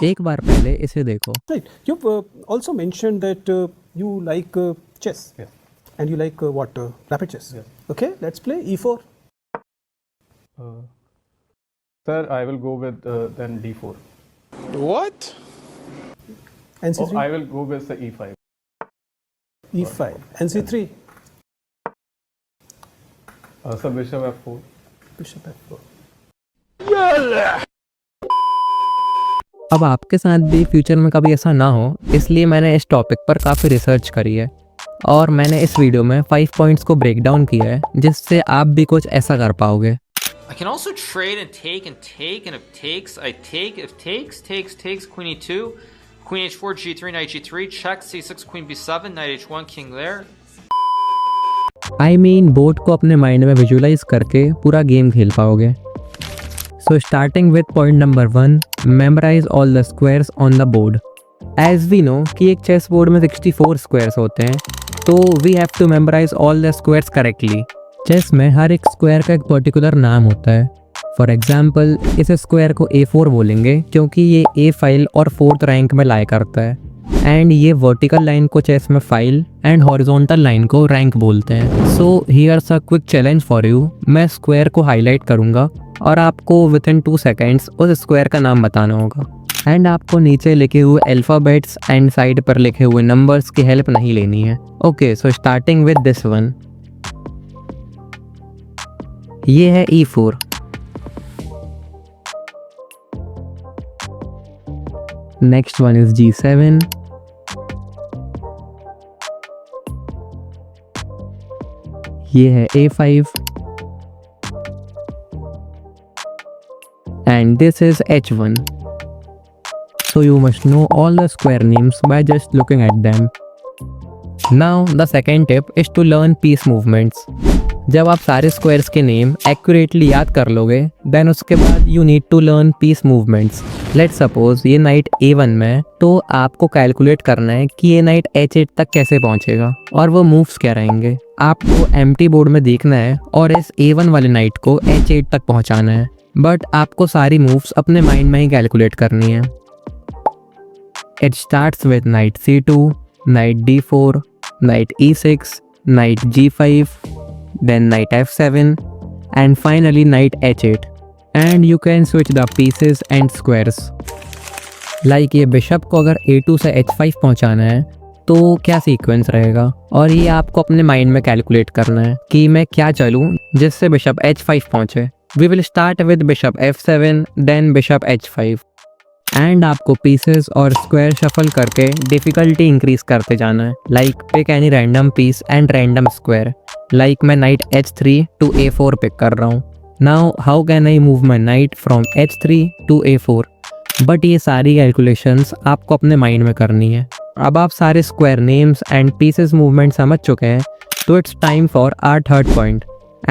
एक बार पहले इसे देखो। Right. You've also mentioned that you like chess. Yes. And you like what? Rapid chess. Yes. Okay, let's play e4. Sir, I will go with then d4. What? nc3. Oh, I will go with the e5. e5. nc3. Sir, bishop f4. Bishop f4. अब आपके साथ भी future में कभी ऐसा ना हो, इसलिए मैंने इस टॉपिक पर काफ़ी रिसर्च करी है और मैंने इस वीडियो में 5 पॉइंट्स को ब्रेक डाउन किया है जिससे आप भी कुछ ऐसा कर पाओगे। I can also trade and take, and if takes, I take. If takes, queen e2, queen h4, g3, knight g3, check, c6, queen b7, knight h1, king there. I mean board को अपने mind में visualise करके पूरा game खेल पाओगे। So starting with point number 1, memorize all the squares on the board. As we know कि एक chess board में 64 स्क्वायर्स होते हैं, तो we have to memorize all the squares correctly. Chess में हर एक स्क्वायर का एक पर्टिकुलर नाम होता है। फॉर एग्जाम्पल इस स्क्वायर को A4 बोलेंगे क्योंकि ये A फाइल और 4th रैंक में लाया करता है, एंड ये वर्टिकल लाइन को चेस में फाइल एंड हॉरिजॉन्टल लाइन को रैंक बोलते हैं। So here's a quick challenge for you. मैं स्क्वायर को हाईलाइट करूँगा और आपको विद इन 2 सेकेंड्स उस स्क्वायर का नाम बताना होगा, एंड आपको नीचे लिखे हुए अल्फ़ाबेट्स एंड साइड पर लिखे हुए नंबर्स की हेल्प नहीं लेनी है। Okay, so starting with this one. ये है E4। Next one is G7। ये है A5 and this is H1. So you must know all the square names by just looking at them. Now the second tip is to learn piece movements. जब आप सारे squares के name accurately याद कर लोगे, then उसके बाद you need to learn piece movements. Let's suppose ये नाइट A1 में, तो आपको कैलकुलेट करना है कि ये नाइट H8 तक कैसे पहुंचेगा और वो मूव्स क्या रहेंगे। आपको एम्प्टी बोर्ड में देखना है और इस A1 वाले नाइट को H8 तक पहुंचाना है, बट आपको सारी मूव्स अपने माइंड में ही कैलकुलेट करनी है। It starts with night C2, night D4, night E6, night G5, then knight f7, and finally knight h8, and you can switch the pieces and squares. Like ये bishop को अगर A2 से H5 पहुंचाना है तो क्या सीक्वेंस रहेगा, और ये आपको अपने माइंड में कैलकुलेट करना है कि मैं क्या चलूँ जिससे बिशप H5 पहुंचे। We will start with bishop f7, then bishop h5, and आपको पीसेस और स्क्वायर शफल करके डिफ़िकल्टी इंक्रीज करते जाना है। Like pick any random piece and random square. Like मैं knight H3 to A4 pick कर रहा हूँ। Now how can I move my knight from H3 to A4? But ये सारी कैलकुलेशंस आपको अपने माइंड में करनी है। अब आप सारे square names and pieces movement समझ चुके हैं, तो it's time for our third point,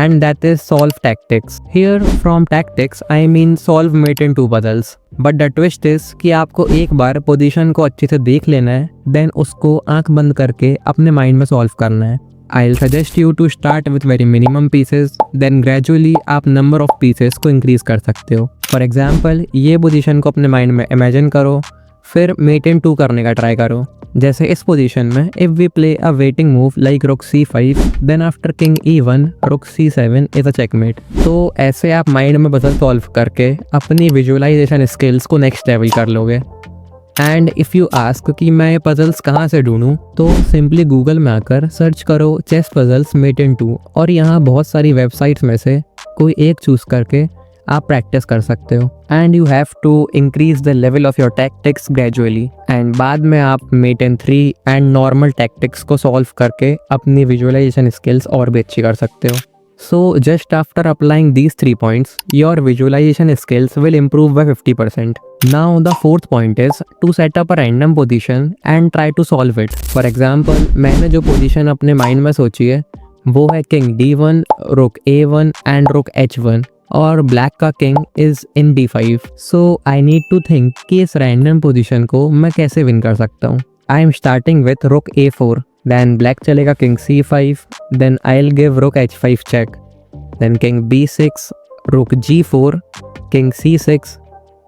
and that is solve tactics. Here from tactics I mean solve mate in 2 puzzles. But the twist is कि आपको एक बार पोजीशन को अच्छे से देख लेना है, देन उसको आंख बंद करके अपने माइंड में सॉल्व करना है। I'll suggest you to start with very minimum pieces, then gradually आप number of pieces को increase कर सकते हो। For example ये पोजीशन को अपने माइंड में इमेजिन करो, फिर मेट इन 2 करने का ट्राई करो। जैसे इस पोजीशन में if we play a waiting move like rook C5, then after king E1 रुक C7 इज अ चेकमेट। तो ऐसे आप माइंड में पजल सॉल्व करके अपनी विजुअलाइजेशन स्किल्स को नेक्स्ट लेवल कर लोगे। एंड इफ़ यू आस्क कि मैं ये पजल्स कहाँ से ढूंढूं, तो सिंपली गूगल में आकर सर्च करो चेस पजल्स मेट इन 2, और यहाँ बहुत सारी वेबसाइट्स में से कोई एक चूज़ करके आप प्रैक्टिस कर सकते हो। And you have to increase the level of your tactics gradually, and बाद में आप mate in 3 and normal tactics को सॉल्व करके अपनी विजुअलाइजेशन स्किल्स और भी अच्छी कर सकते हो। So just after applying these 3 points your visualization skills will improve by 50%. Now the fourth point is to set up a random position and try to solve it. For example मैंने जो position अपने mind में सोची है वो है king D1, रुक A1 and रुक H1, और ब्लैक का king is in D5. So I need to think कि इस रैंडम पोजीशन को मैं कैसे विन कर सकता हूँ। I am starting with rook A4, then black चलेगा king C5, then I will give rook H5 check, then king B6, रुक G4, किंग C6,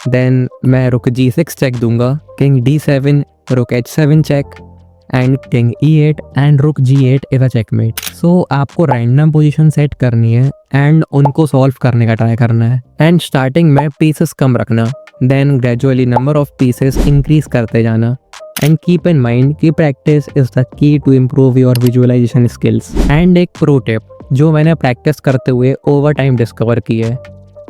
देन मैं रुक G6 चेक दूंगा, किंग D7, रुक H7 check and king E8 and रुक G8 is a checkmate. सो आपको random position set करनी है and उनको सॉल्व करने का ट्राई करना है एंड स्टार्टिंग में पीसेस कम रखना, then gradually number of pieces increase करते जाना एंड कीप इन माइंड कि practice is the key to improve your visualization skills. And एक प्रो टिप जो मैंने प्रैक्टिस करते हुए ओवर टाइम डिस्कवर की है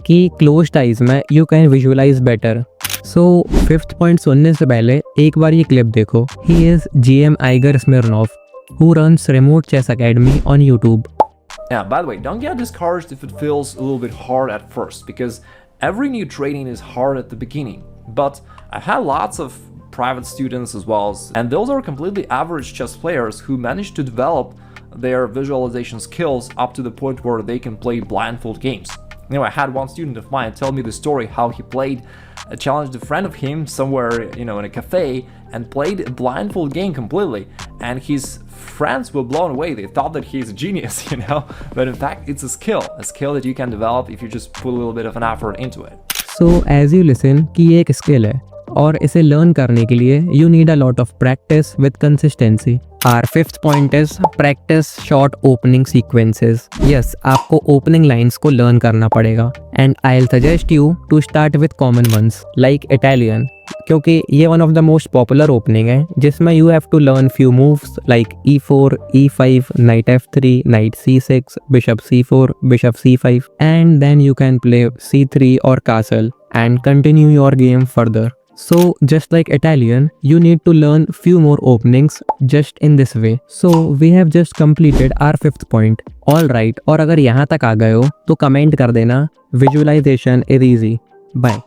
कि क्लोज्ड आइज में you can visualize better. So fifth point सुनने से पहले एक बार ये क्लिप देखो। He is GM Igor Smirnov who runs Remote Chess Academy on YouTube. Yeah, by the way, don't get discouraged if it feels a little bit hard at first, because every new training is hard at the beginning. But I've had lots of private students as well, and those are completely average chess players who manage to develop their visualization skills up to the point where they can play blindfold games. You know, I had one student of mine tell me the story how he challenged a friend of him somewhere, in a cafe, and played a blindfold game completely, and his friends were blown away. They thought that he's a genius, but in fact it's a skill that you can develop if you just put a little bit of an effort into it. So as you listen कि ये एक skill है और इसे learn करने के लिए you need a lot of practice with consistency. Our fifth point is practice short opening sequences. Yes, आपको opening lines को learn करना पड़ेगा and I'll suggest you to start with common ones like Italian, क्योंकि ये one of the most popular opening है जिसमें you have to learn few moves like E4, E5, Knight F3, Knight C6, Bishop C4, Bishop C5, and then you can play C3 or Castle and continue your game further. So just like Italian, you need to learn few more openings just in this way. So we have just completed our fifth point. Alright, और अगर यहाँ तक आ गए हो तो comment कर देना visualization is easy. Bye.